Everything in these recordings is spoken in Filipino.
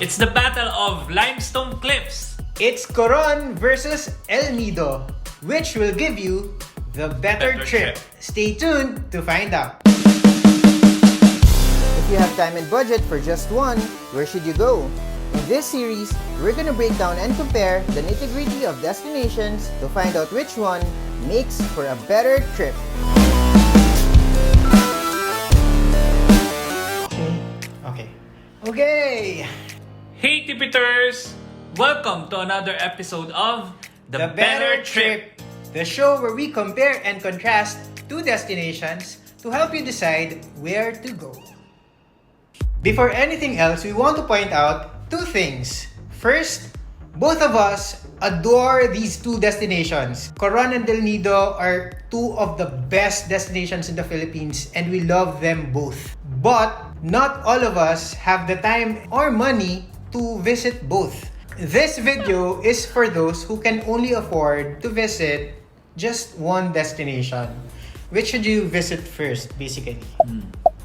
It's the battle of limestone cliffs. It's Coron versus El Nido, which will give you the better trip. Stay tuned to find out. If you have time and budget for just one, where should you go? In this series, we're gonna break down and compare the nitty-gritty of destinations to find out which one makes for a better trip. Okay! Hey Tipiters! Welcome to another episode of The Better Trip, the show where we compare and contrast two destinations to help you decide where to go. Before anything else, we want to point out two things. First, both of us adore these two destinations. Coron and El Nido are two of the best destinations in the Philippines and we love them both. But not all of us have the time or money to visit both. This video is for those who can only afford to visit just one destination. Which should you visit first, basically?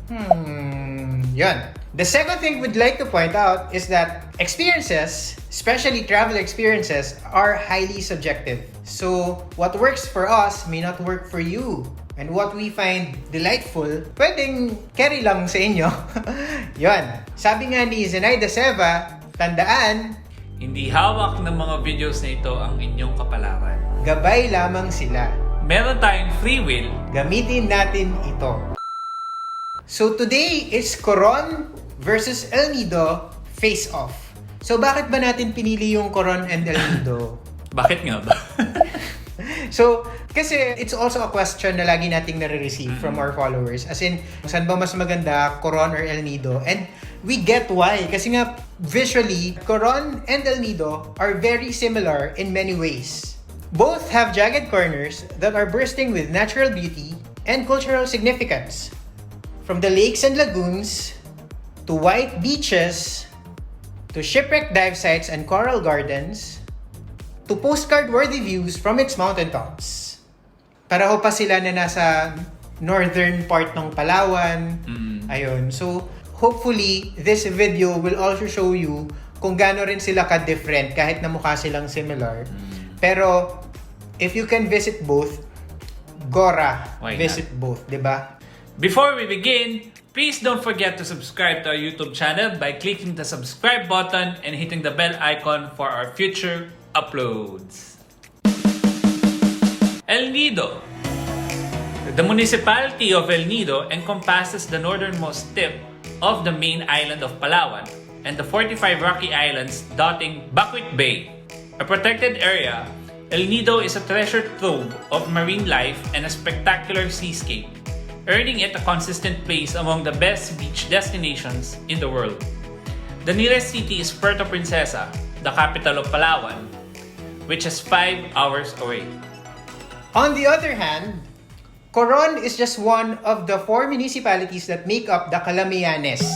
Yun. The second thing we'd like to point out is that experiences, especially travel experiences, are highly subjective. So, what works for us may not work for you. And what we find delightful, pwedeng carry lang sa inyo. Yun. Sabi nga ni Zenaida Seva, tandaan, hindi hawak ng mga videos na ito ang inyong kapalaran. gabay lamang sila. Meron tayong free will. Gamitin natin ito. So today is Coron versus El Nido face off. So bakit ba natin pinili yung Coron and El Nido? Bakit nga ba? So, kasi it's also a question na lagi nating nare-receive from our followers. As in, saan ba mas maganda, Coron or El Nido? And we get why. Kasi nga, visually, Coron and El Nido are very similar in many ways. Both have jagged corners that are bursting with natural beauty and cultural significance. From the lakes and lagoons, to white beaches, to shipwreck dive sites and coral gardens, to postcard-worthy views from its mountaintops. Pareho pa sila na nasa northern part ng Palawan. Ayun. So, hopefully, this video will also show you kung gaano rin sila ka-different kahit na mukha silang similar. Pero, if you can visit both, Gora, visit both, diba? Before we begin, please don't forget to subscribe to our YouTube channel by clicking the subscribe button and hitting the bell icon for our future uploads. El Nido. The municipality of El Nido encompasses the northernmost tip of the main island of Palawan and the 45 rocky islands dotting Bacuit Bay. A protected area, El Nido is a treasure trove of marine life and a spectacular seascape, earning it a consistent place among the best beach destinations in the world. The nearest city is Puerto Princesa, the capital of Palawan, which is 5 hours away. On the other hand, Coron is just one of the 4 municipalities that make up the Calamianes,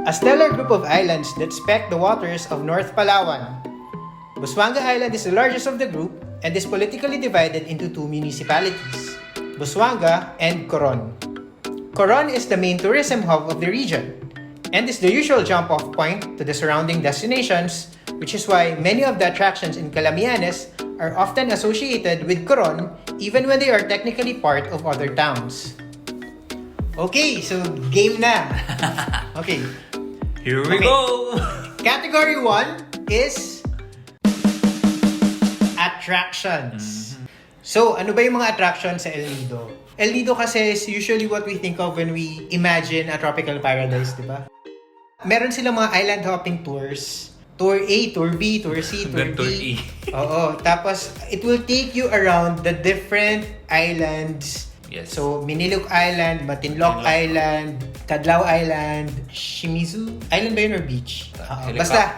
a stellar group of islands that speck the waters of North Palawan. Busuanga Island is the largest of the group and is politically divided into 2 municipalities, Busuanga and Coron. Coron is the main tourism hub of the region and is the usual jump-off point to the surrounding destinations, which is why many of the attractions in Calamianes are often associated with Coron even when they are technically part of other towns. Okay, so game na. Okay. Here we go! Category 1 is attractions. So, ano ba yung mga attractions sa El Nido? El Nido kasi is usually what we think of when we imagine a tropical paradise, di ba? Meron silang mga island hopping tours. Tour A, Tour B, Tour C, Tour D. Tour E. Oo. Tapos, it will take you around the different islands. Yes. So, Minilok Island, Matinloc Island, Cadlao Island, Shimizu Island ba yun or beach? Basta,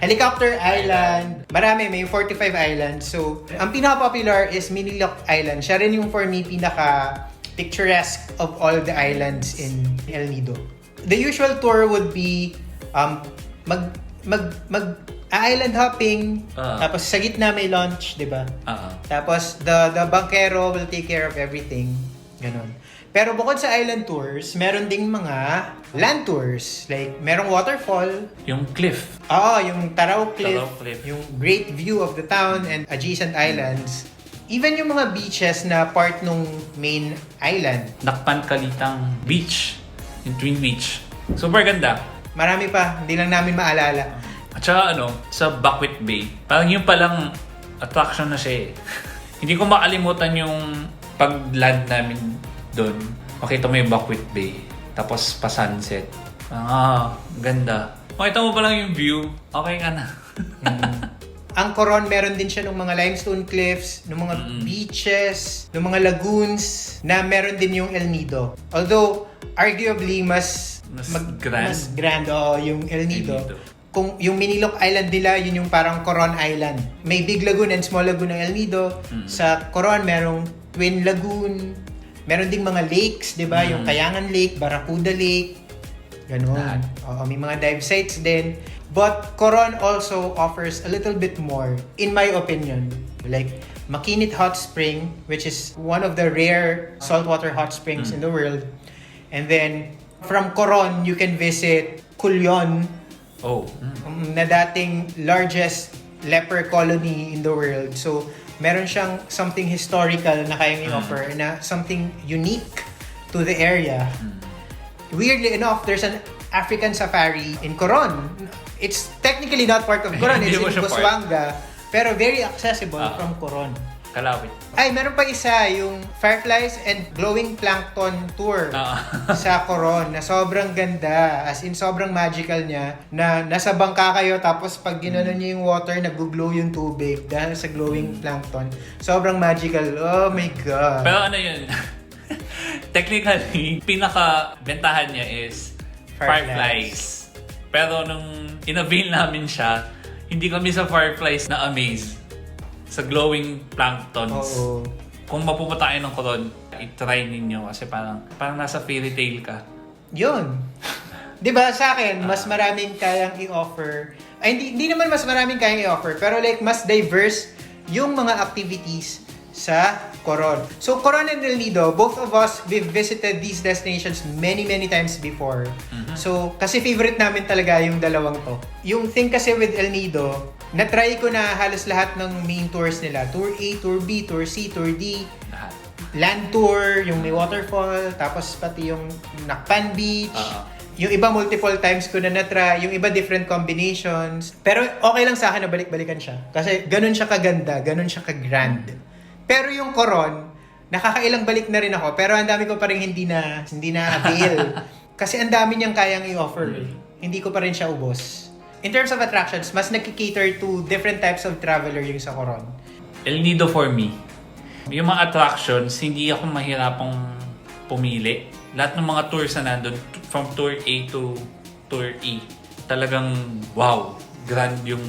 Helicopter Island. Marami, may 45 islands. So, ang pinaka-popular is Minilok Island. Siya rin yung for me pinaka-picturesque of all the islands in El Nido. The usual tour would be island hopping, tapos sa gitna may lunch, di ba? Tapos the bankero will take care of everything. Ganon. Pero bukod sa island tours, meron ding mga land tours. Like, merong waterfall. Yung cliff. Yung Taraw Cliff. Taraw Cliff. Yung great view of the town and adjacent islands. Even yung mga beaches na part nung main island. Nakpan Kalitang Beach. Yung Twin Beach. Super ganda. Marami pa, hindi lang namin maalala. At saka sa Buckwheat Bay, parang yung palang attraction na siya eh. Hindi ko makalimutan yung pag-land namin doon. Makita mo yung Buckwheat Bay. Tapos pa-sunset. Ganda. Makita mo pa lang yung view. Okay ka na. Ang Coron, meron din siya ng mga limestone cliffs, ng mga beaches, ng mga lagoons, na meron din yung El Nido. Although, arguably, mas grand yung El Nido. Kung yung Minilok Island nila, yun yung parang Coron Island. May big lagoon and small lagoon ng El Nido. Sa Coron, merong Twin Lagoon. Meron ding mga lakes, di ba? Yung Kayangan Lake, Barracuda Lake. Ganun. May mga dive sites din. But Coron also offers a little bit more, in my opinion. Like Makinit Hot Spring, which is one of the rare saltwater hot springs in the world. And then, from Coron, you can visit Culyon, na dating largest leper colony in the world. So, meron siyang something historical na kayang i-offer, na something unique to the area. Weirdly enough, there's an African safari in Coron. It's technically not part of Coron, it's in Busuanga, pero very accessible from Coron. Kalawit. Ay, meron pa isa, yung Fireflies and Glowing Plankton Tour sa Coron, na sobrang ganda. As in, sobrang magical niya, na nasa bangka kayo, tapos pag ginanon niyo yung water, nag-glow yung tubig dahil sa glowing plankton. Sobrang magical. Oh my God. Pero ano yun? Technically, pinaka-bentahan niya is Fireflies. Pero nung in-avail namin siya, hindi kami sa Fireflies na amaze sa glowing planktons. Oo. Kung mapupunta kayo ng Coron, i-try ninyo kasi parang nasa fairy tale ka. Yun. 'Di ba sa akin, mas maraming kayang i-offer. Ay, hindi naman mas maraming kayang i-offer, pero like mas diverse yung mga activities sa Coron. So Coron and El Nido, both of us, we've visited these destinations many times before. So kasi favorite namin talaga yung dalawang to. Yung thing kasi with El Nido, na-try ko na halos lahat ng main tours nila. Tour A, Tour B, Tour C, Tour D. Lahat. Land tour, yung may waterfall, tapos pati yung Nakpan Beach. Yung iba multiple times ko na na-try, yung iba different combinations. Pero okay lang sa akin na balik-balikan siya. Kasi ganun siya kaganda, ganun siya ka-grand. Pero yung Coron, nakakailang balik na rin ako, pero ang dami ko pa rin hindi na avail. Kasi ang dami niyang kayang i-offer. Hindi ko pa rin siya ubos. In terms of attractions, mas nagki-cater to different types of traveler yung sa Coron. El Nido for me. Yung mga attractions, hindi ako mahirapang pumili. Lahat ng mga tours na nandun, from Tour A to Tour E, talagang wow, grand yung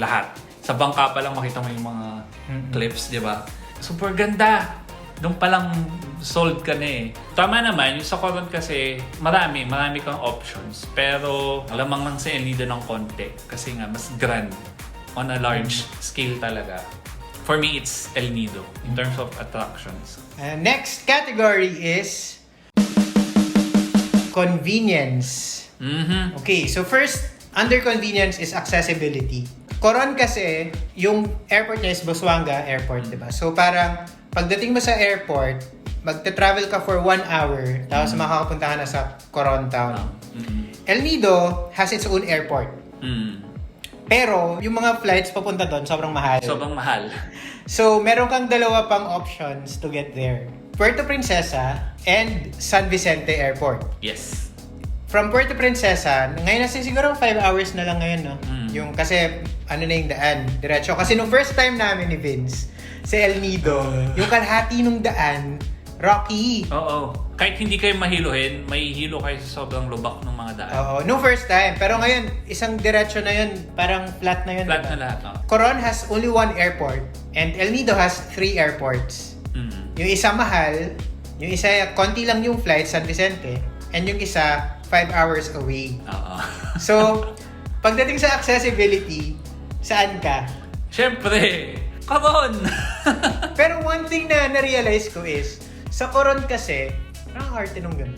lahat. Sa bangka pa lang makita mo yung mga cliffs, di ba? Super ganda! Doon palang sold ka na eh. Tama naman, yung sa Coron kasi marami kang options. Pero lamang lang sa El Nido ng konti. Kasi nga, mas grand. On a large scale talaga. For me, it's El Nido in terms of attractions. Next category is convenience. Okay, so first, under convenience is accessibility. Coron kasi, yung airport niya is Busuanga Airport, diba? So parang, pagdating mo sa airport, magta-travel ka for 1 hour, tapos makakapunta ka na sa Coron Town. El Nido has its own airport. Pero, yung mga flights papunta doon, sobrang mahal. Sobrang mahal. So, meron kang dalawa pang options to get there. Puerto Princesa and San Vicente Airport. Yes. From Puerto Princesa, ngayon na siguro 5 hours na lang ngayon, no? Yung kasi, ano na yung daan, diretso. Kasi nung first time namin ni Vince, sa El Nido, yung kalahati nung daan, rocky. Oo. Kahit hindi kayo mahiluhin, may hilo kayo sa sobrang lubak ng mga daan. Oo, nung first time. Pero ngayon, isang diretso na yun, parang flat na yun. Flat diba? na lahat. Coron has only 1 airport, and El Nido has 3 airports. Yung isa mahal, yung isa, konti lang yung flight, San Vicente, and yung isa, 5 hours away. Oo. So, pagdating sa accessibility, saan ka? Siyempre, Coron! Pero one thing na na-realize ko is, sa Coron kasi, Parang arte nung ganun.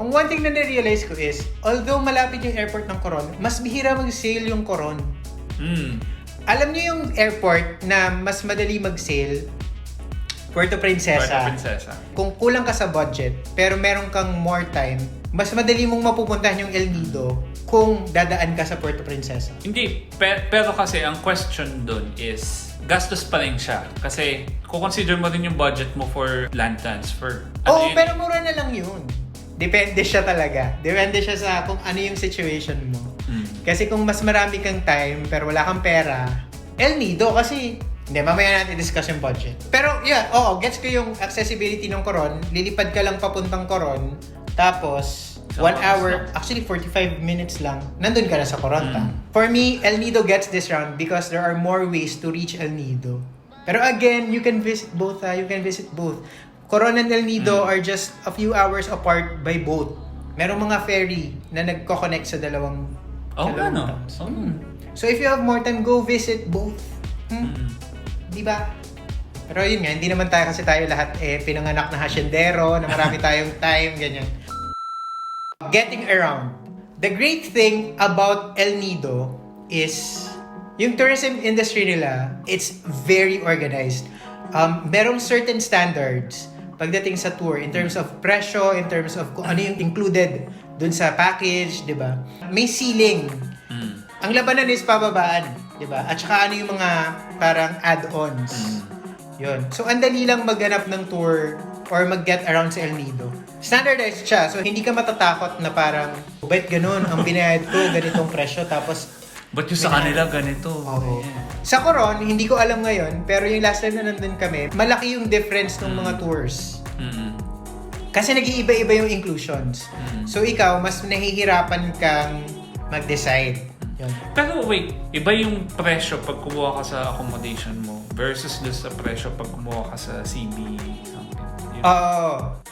Ang one thing na na-realize ko is, although malapit yung airport ng Coron, mas bihira mag-sail yung Coron. Alam niyo yung airport na mas madali mag-sail? Puerto Princesa. Kung kulang ka sa budget, pero meron kang more time, mas madali mong mapupuntahan yung El Nido kung dadaan ka sa Puerto Princesa. Hindi, pero kasi ang question dun is, gastos pa rin siya. Kasi, consider mo rin yung budget mo for land transfer. Pero mura na lang yun. Depende siya talaga. Depende siya sa kung ano yung situation mo. Kasi kung mas marami kang time, pero wala kang pera, El Nido kasi, hindi, mamaya natin discuss yung budget. Pero, gets ko yung accessibility ng Coron. Lilipad ka lang papuntang Coron, tapos, 1 hour, actually 45 minutes lang, nandun ka na sa Coronta. For me, El Nido gets this round because there are more ways to reach El Nido. Pero again, you can visit both. Coron and El Nido are just a few hours apart by boat. Merong mga ferry na nagko-connect sa dalawang towns. So if you have more time, go visit both. Di ba? Pero yun nga, hindi naman tayo lahat pinanganak na hasyendero, na marami tayong time, ganyan. Getting around. The great thing about El Nido is yung tourism industry nila, it's very organized. Merong certain standards pagdating sa tour in terms of presyo, in terms of kung ano yung included dun sa package, di ba? May ceiling. Ang labanan is pababaan, di ba? At saka ano yung mga parang add-ons. Yun. So, ang dali lang maghanap ng tour or mag-get around sa El Nido. Standardized siya. So, hindi ka matatakot na parang, ba't ganun? Ang binayad ko, ganitong presyo. Tapos, ba't yung sa kanila ganito? Oo. Sa Coron, hindi ko alam ngayon, pero yung last time na nandun kami, malaki yung difference ng mga tours. Kasi nag-iiba-iba yung inclusions. So, ikaw, mas nahihirapan kang mag-decide. Yun. Pero wait, iba yung presyo pag kumuha ka sa accommodation mo versus doon sa presyo pag kumuha ka sa CB something.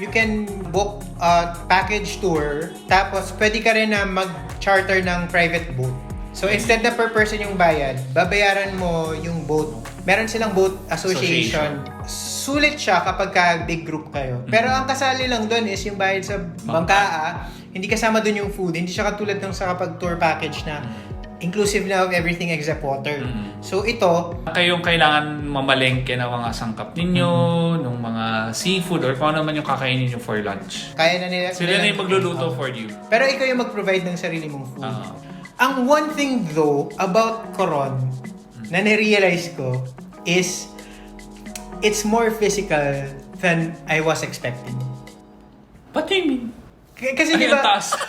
You can book a package tour, tapos pwede ka rin na mag-charter ng private boat. So instead na per person yung bayad, babayaran mo yung boat. Meron silang boat association. Sulit siya kapag big group kayo. Pero ang kasali lang doon is yung bayad sa bangka. Hindi kasama doon yung food. Hindi siya katulad ng sa kapag tour package na inclusive na of everything except water. So ito, kayong kailangan mamalengke na mga sangkap ninyo, ng mga seafood or kung ano man yung kakainin nyo for lunch. kaya na nila. Sila na yung magluluto for you. Pero ikaw yung mag-provide ng sarili mong food. Ang one thing though about Coron na na-realize ko is it's more physical than I was expecting. What do you mean? Kasi di ba,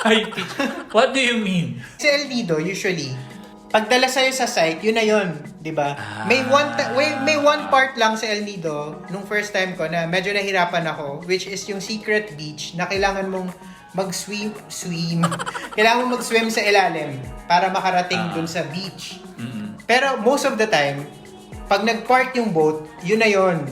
high pitch. What do you mean? sa El Nido, usually, pagdala sa'yo sa site, yun na yun, di ba? May one part lang sa El Nido, nung first time ko, na medyo nahirapan ako, which is yung secret beach, na kailangan mong mag-swim. Kailangan mong mag-swim sa ilalim para makarating dun sa beach. Pero most of the time, pag nag-park yung boat, yun na yun.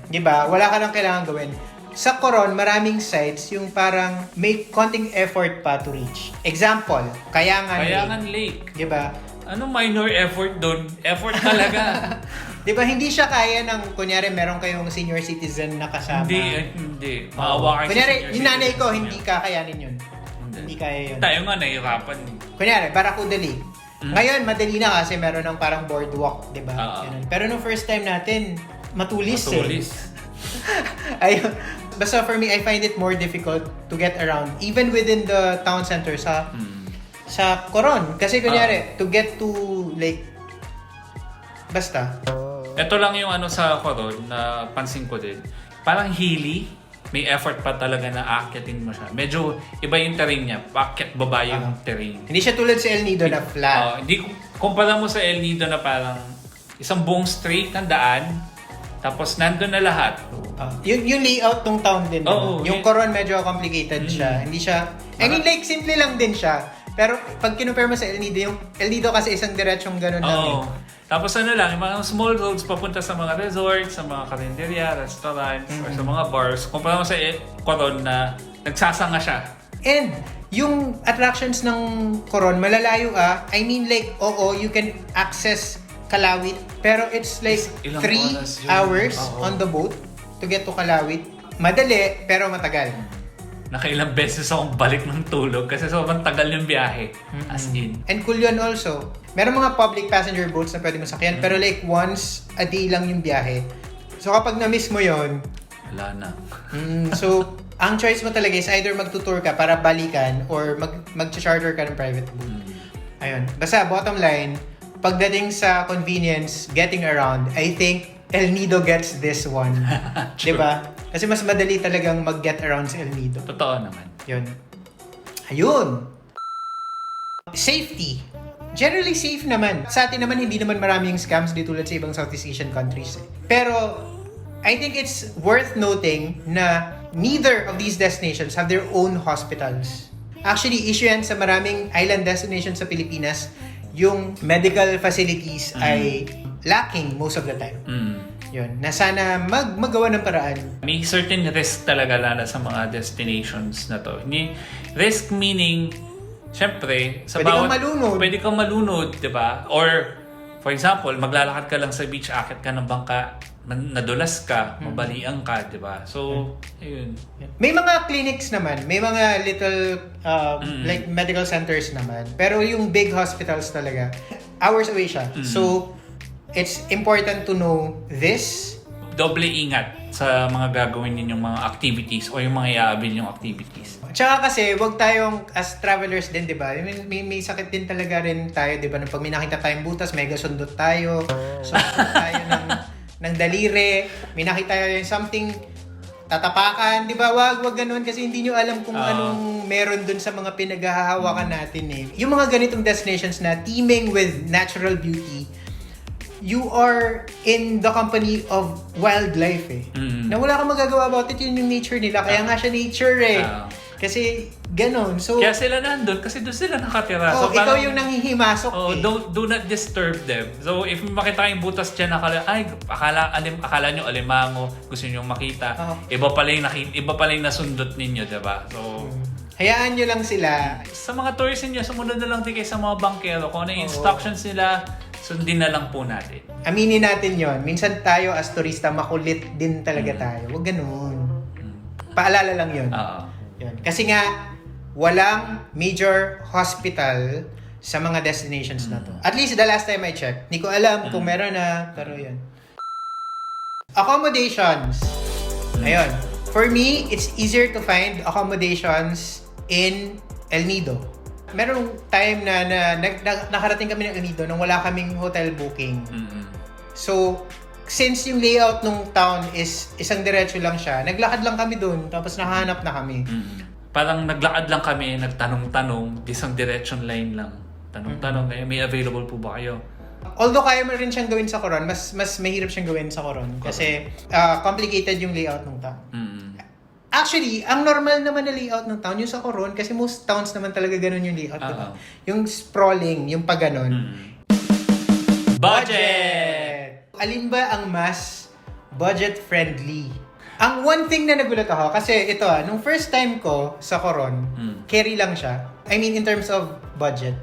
Di ba? Wala ka nang kailangan gawin. Sa Coron, maraming sites yung parang may konting effort pa to reach. Example, Kayangan Lake. Di ba? Anong minor effort doon? Effort talaga. Di ba, hindi siya kaya ng, kunyari, meron kayong senior citizen na kasama. Hindi. Maawa kayo Kunyari, sa yung nanay ko, hindi kakayanin yun. Hindi kaya yun. Tayo nga nahihirapan. Kunyari, Barracuda Lake. Ngayon, madali na kasi meron ng parang boardwalk, di ba? Ganun. Pero nung first time natin, matulis. Ayun. Basta for me, I find it more difficult to get around even within the town center sa Coron. Kasi kunyari, to get to like basta. Ito lang yung sa Coron na pansin ko din. Parang hilly, may effort pa talaga na aakyatin mo siya. Medyo iba yung terrain niya. Paakyat baba yung terrain. Hindi siya tulad sa El Nido na flat. Hindi kumpara mo sa El Nido na parang isang buong straight na daan, tapos nandun na lahat. Yung layout ng town din. Yung Coron medyo complicated siya. Hindi siya, I mean like simple lang din siya. Pero pag kinumpare mo sa El Nido, yung El Nido kasi isang diretsong ganun lang. Tapos lang, yung mga small roads papunta sa mga resorts, sa mga karinderya, restaurants, or sa mga bars. Kumpara mo sa Coron na nagsasanga siya. And yung attractions ng Coron, malalayo I mean like, you can access Kalawit, pero it's like 3 hours on the boat to get to Kalawit. madali pero matagal. Nakailang beses akong balik ng tulog kasi sobrang tagal yung biyahe. As in. And cool yun also. Meron mga public passenger boats na pwede masakyan, pero like once a day lang yung biyahe. So kapag na-miss mo yun, Wala na. so ang choice mo talaga is either magtutour ka para balikan or mag-charter ka ng private boat. Ayun. Basta bottom line, pagdating sa convenience, getting around, I think El Nido gets this one. True. Diba? Kasi mas madali talagang mag-get around sa El Nido. Totoo naman. Yun. Ayun. Safety. Generally safe naman. Sa atin naman, hindi naman maraming scams dito tulad sa ibang Southeast Asian countries. Pero, I think it's worth noting na neither of these destinations have their own hospitals. Actually, issue yan sa maraming island destinations sa Pilipinas. Yung medical facilities ay lacking most of the time. Yun. Na sana magawa ng paraan. May certain risk talaga lalo sa mga destinations na to. Risk meaning, syempre, sa Pwede kang bawat... malunod. Pwede kang malunod, di ba? Or, for example, maglalakad ka lang sa beach, akit ka ng bangka, nadulas ka, mabalian ka, di ba? So, ayun. May mga clinics naman, may mga little like medical centers naman. Pero yung big hospitals talaga, hours away siya. So, it's important to know this. Doble ingat sa mga gagawin ninyong mga activities o yung mga iaabil yung activities. Tsaka kasi, wag tayong, as travelers din, di ba? May sakit din talaga rin tayo, di ba? Pag may nakita tayong butas, mega sundot tayo. Sundot tayo ng daliri. May nakita tayo yung something, tatapakan, di ba? Wag ganun kasi hindi nyo alam kung anong meron dun sa mga pinaghahawakan natin eh. Yung mga ganitong destinations na teeming with natural beauty, you are in the company of wildlife eh. Na wala kang magagawa about it, yun yung nature nila. Kaya nga siya nature eh. Kasi ganon. So, Kaya sila nandun kasi doon sila nakatira. oh, So, ikaw parang, yung nanghihimasok eh. do not disturb them. So, if makita kayong butas dyan, akala nyo alimango, gusto nyo makita. Iba pala yung nasundot ninyo, diba? So, hayaan nyo lang sila. sa mga tourists niyo, sumunod na lang din kayo sa mga bankero. Kung ano yung instructions nila, sundin na lang po natin. Aminin natin yon. Minsan tayo as turista, makulit din talaga tayo. Huwag ganun. Paalala lang yun. Yun. Kasi nga, walang major hospital sa mga destinations na to. At least the last time I checked. Hindi ko alam kung meron na, pero yun. Accommodations. Ayun. For me, it's easier to find accommodations in El Nido. Merong time na nakarating kami ng El Nido nung wala kaming hotel booking. So, since yung layout ng town is isang diretso lang siya, naglakad lang kami dun, tapos nahanap na kami. Parang naglakad lang kami, nagtanong-tanong, isang direction line lang. Tanong-tanong, may available po ba kayo? Although kaya mo rin siyang gawin sa Coron, mas mahirap siyang gawin sa Coron kasi complicated yung layout ng town. Actually, ang normal naman na layout ng town yung sa Coron kasi most towns naman talaga ganun yung layout. Diba? Yung sprawling, yung pag ganon. Budget! Alin ba ang mas budget-friendly? Ang one thing na nagulat ako, kasi ito nung first time ko sa Coron, carry lang siya. I mean, in terms of budget.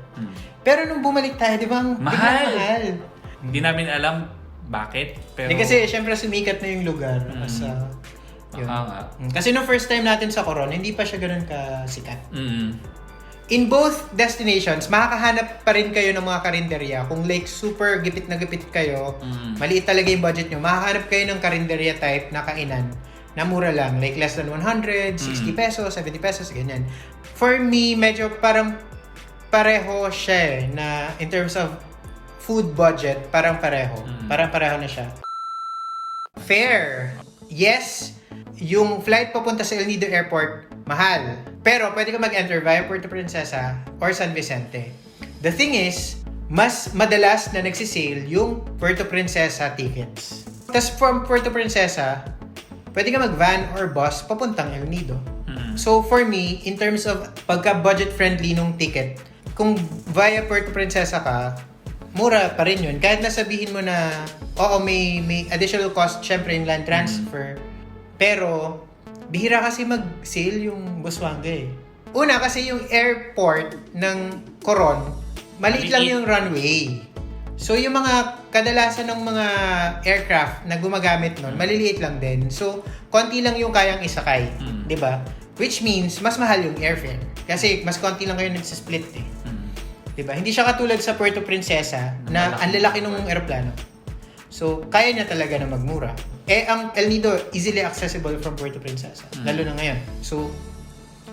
Pero nung bumalik tayo, di ba, mahal. Hindi namin alam bakit. Pero... kasi syempre sumikat na yung lugar. Yun. Kasi nung first time natin sa Coron, hindi pa siya ganun kasikat. In both destinations, makakahanap pa rin kayo ng mga karinderya. Kung like super gipit na gipit kayo, maliit talaga yung budget nyo, makakahanap kayo ng karinderya type na kainan na mura lang. Like less than 100, 60 pesos, 70 pesos, ganyan. For me, medyo parang pareho siya na in terms of food budget, parang pareho. Parang pareho na siya. Fare. Yes, yung flight papunta sa El Nido Airport, mahal. Pero pwede ka mag-enter via Puerto Princesa or San Vicente. The thing is, mas madalas na nagsisale yung Puerto Princesa tickets. Tapos from Puerto Princesa, pwede ka mag-van or bus papuntang El Nido. So for me, in terms of pagka-budget-friendly nung ticket, kung via Puerto Princesa ka, mura pa rin yun. Kahit nasabihin mo na, oo, may additional cost, syempre yung land transfer. Pero, bihira kasi mag-sale yung Busuanga eh. Una, kasi yung airport ng Coron, maliit lang yung runway. So, yung mga kadalasan ng mga aircraft na gumagamit nun, maliliit lang din. So, konti lang yung kayang isakay. Di ba? Which means, mas mahal yung airfare. Kasi, mas konti lang kayo nagsisplit eh. Di ba? Hindi siya katulad sa Puerto Princesa na ang lalaki ng aeroplano. So, kaya niya talaga na magmura. Ang El Nido, easily accessible from Puerto Princesa. Lalo na ngayon. So,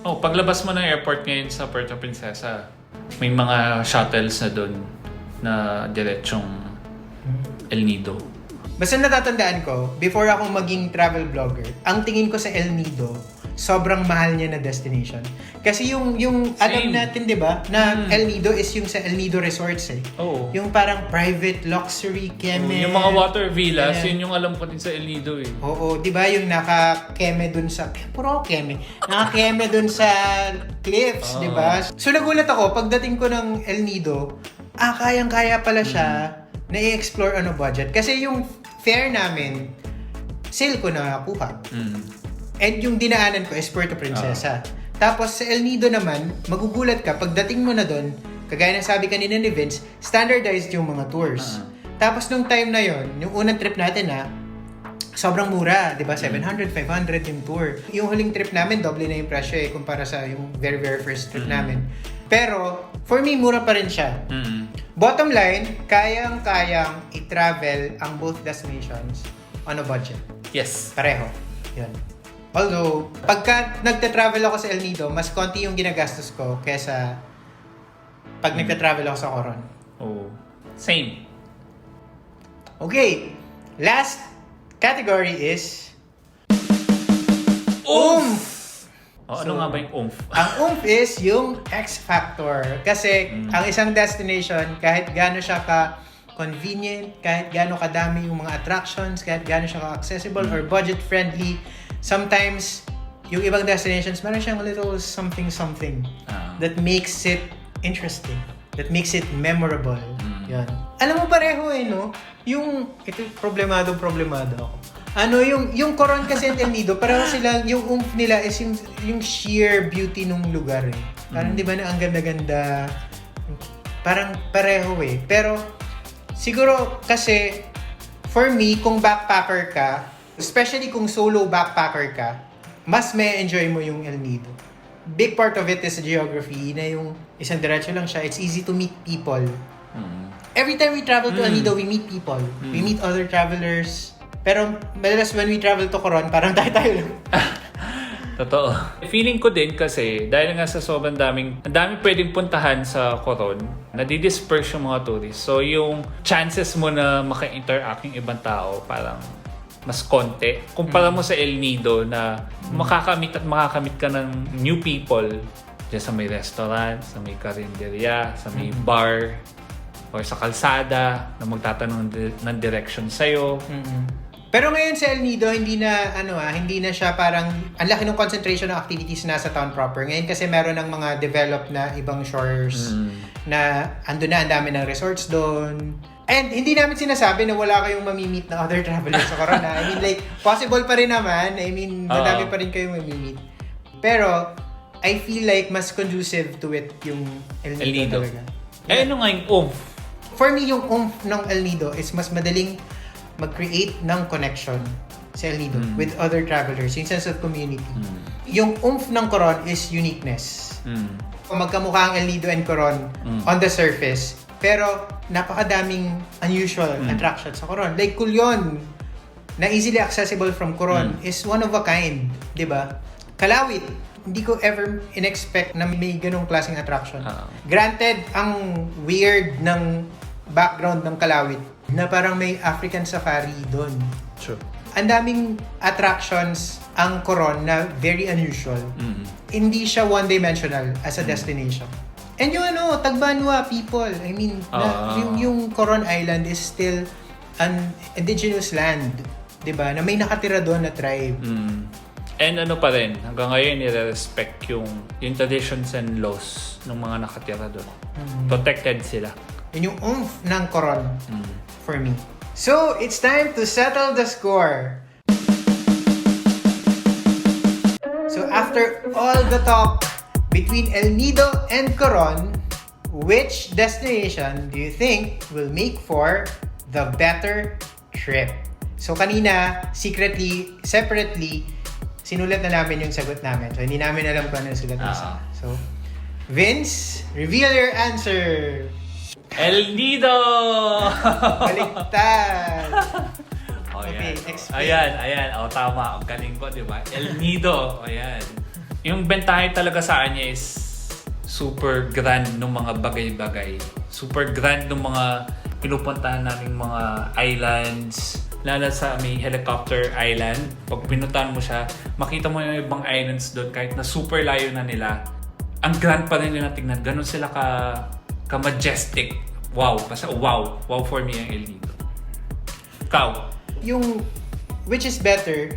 paglabas mo ng airport ngayon sa Puerto Princesa, may mga shuttles na doon na diretsong El Nido. basta natatandaan ko, before ako maging travel blogger, ang tingin ko sa El Nido, sobrang mahal niya na destination. Kasi yung alam natin, di ba, na El Nido is yung sa El Nido Resorts eh. Oo. Yung parang private luxury keme. Yung mga water villas, yun yung alam ko din sa El Nido eh. Oo, di ba yung naka-keme dun sa... Puro keme. Naka-keme dun sa cliffs, di ba? So nagulat ako, pagdating ko ng El Nido, kayang-kaya pala siya na i-explore budget. Kasi yung fare namin, sale ko na nakuha. And yung dinaanan ko is Puerto Princesa. Tapos sa El Nido naman, magugulat ka, pagdating mo na doon, kagaya ng sabi kanina ni Vince, standardized yung mga tours. Tapos nung time na yon, yung unang trip natin sobrang mura, di ba? 700, 500 yung tour. Yung huling trip namin, doble na yung presyo kumpara sa yung very, very first trip namin. Pero, for me, mura pa rin siya. Bottom line, kayang-kayang i-travel ang both destinations on a budget. Yes. Pareho. Yun. Although, pagka nagta-travel ako sa El Nido, mas konti yung ginagastos ko kesa pag nagta-travel ako sa Coron. Oh. Same. Okay. Last category is oomph! Ano nga ba yung oomph? Ang oomph is yung X factor. Kasi ang isang destination, kahit gaano siya ka-convenient, kahit gaano kadami yung mga attractions, kahit gaano siya ka-accessible or budget-friendly, sometimes yung ibang destinations, meron siyang little something that makes it interesting, that makes it memorable. Yan. Alam mo pareho no? Ito problemado ako. Yung Coron kasi at El Nido, parang sila, yung oomph nila is yung sheer beauty ng lugar eh. Parang di ba na ang ganda-ganda, parang pareho eh. Pero, siguro kasi, for me, kung backpacker ka, especially kung solo backpacker ka, mas may enjoy mo yung El Nido. Big part of it is geography, na yung isang diretso lang siya. It's easy to meet people. Every time we travel to El Nido, we meet people. We meet other travelers. Pero madalas when we travel to Coron, parang tayo lang. Totoo. Feeling ko din kasi, dahil nga sa sobrang ang dami pwedeng puntahan sa Coron, nadidisperse yung mga tourists. So yung chances mo na maka-interact yung ibang tao, parang mas konti. Kumpara mo sa El Nido na makakamit ka ng new people dyan sa may restaurant, sa may karinderya, sa may bar, or sa kalsada na magtatanong ng direction sa'yo. Pero ngayon sa El Nido, hindi na siya parang, ang laki ng concentration ng activities na sa town proper. Ngayon kasi meron ng mga developed na ibang shores na andun na, ang dami ng resorts doon. And hindi namin sinasabi na wala kayong mamimit na other travelers sa Corona. I mean, like, possible pa rin naman. I mean, madami pa rin kayong mamimit. Pero, I feel like mas conducive to it yung El Nido talaga. Ano nga yung oomph? For me, yung oomph ng El Nido is mas madaling mag-create ng connection sa El Nido with other travelers, yung sense of community. Yung oomph ng Coron is uniqueness. Magkamukha ang El Nido and Coron on the surface, pero napakadaming unusual attractions sa Coron. Like Culion, na easily accessible from Coron, is one of a kind, di ba? Kalawit, hindi ko ever in-expect na may ganong klaseng attraction. Granted, ang weird ng background ng Kalawit, na parang may African safari doon. Sure. Ang daming attractions ang Coron na very unusual. Hindi siya one-dimensional as a destination. And yung Tagbanwa people, I mean, yung Coron Island is still an indigenous land, 'di ba? Na may nakatira doon na tribe. And pa rin, hanggang ngayon nire-respect yung traditions and laws ng mga nakatira doon. Protected sila. Yun yung oomph ng Coron for me. So, it's time to settle the score. So, after all the talk between El Nido and Coron, which destination do you think will make for the better trip? So kanina, secretly, separately, sinulat na namin yung sagot namin. So hindi namin alam kung ano yung sagot isa. So, Vince, reveal your answer! El Nido! Baliktad! Oh, Okay, yan. explain. Ayan. Tama. Ang galing ko, di ba? El Nido. Ayan. Yung bentahe talaga sa kanya is super grand ng mga bagay-bagay. Super grand ng mga pinupuntahan naming mga islands. Lalo sa may helicopter island. Pag pinuntahan mo siya, makita mo yung ibang islands doon kahit na super layo na nila. Ang grand pa rin nila tingnan. Ganon sila ka-majestic. Wow. Basta wow. Wow for me ang El Nido. Ikaw? Yung which is better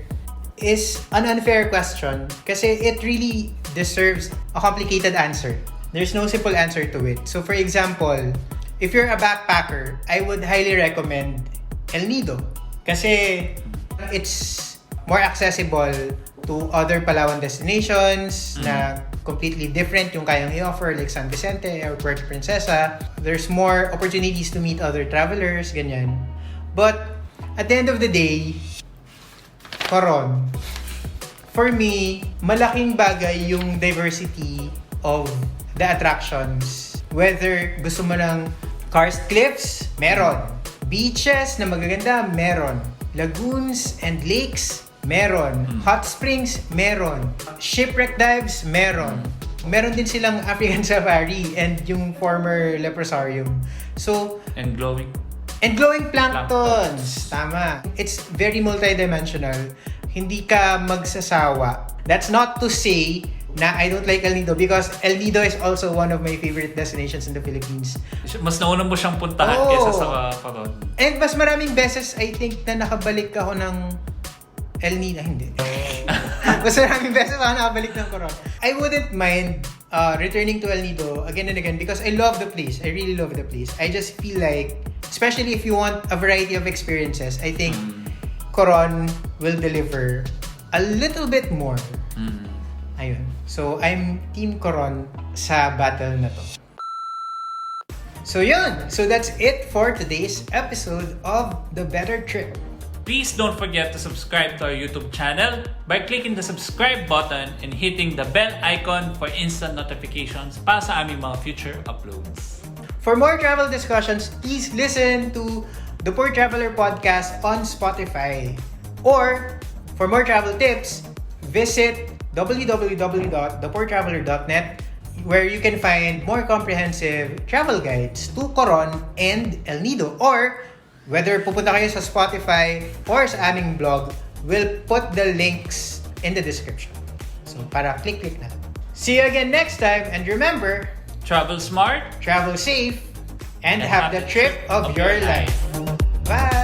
is an unfair question kasi it really deserves a complicated answer. There's no simple answer to it. So for example, if you're a backpacker, I would highly recommend El Nido kasi it's more accessible to other Palawan destinations na completely different yung kayang i-offer like San Vicente or Puerto Princesa. There's more opportunities to meet other travelers, ganyan. But at the end of the day, Coron, for me, malaking bagay yung diversity of the attractions. Whether gusto mo ng karst cliffs, meron. Beaches na magaganda, meron. Lagoons and lakes, meron. Hot springs, meron. Shipwreck dives, meron. Meron din silang African safari and yung former leprosarium. So, And glowing. and glowing planktons. Tama. It's very multidimensional. Hindi ka magsasawa. That's not to say na I don't like El Nido because El Nido is also one of my favorite destinations in the Philippines. Mas nauna mo siyang puntahan Oo. kesa sa Coron. And mas maraming beses, I think, na nakabalik ako ng El Nido. Hindi. Mas maraming beses ako nakabalik ng Coron. I wouldn't mind returning to El Nido again and again because I love the place. I really love the place. I just feel like, especially if you want a variety of experiences, I think Coron will deliver a little bit more. Ayun. So, I'm Team Coron sa battle na to. So, yun. So, that's it for today's episode of The Better Trip. Please don't forget to subscribe to our YouTube channel by clicking the subscribe button and hitting the bell icon for instant notifications para sa aming mga future uploads. For more travel discussions, please listen to the Poor Traveler podcast on Spotify. Or, for more travel tips, visit www.thepoortraveler.net where you can find more comprehensive travel guides to Coron and El Nido. Or, whether pupunta kayo sa Spotify or sa aming blog, we'll put the links in the description. So, para click na. See you again next time, and remember, Travel smart travel safe, and have the trip of your life. Bye!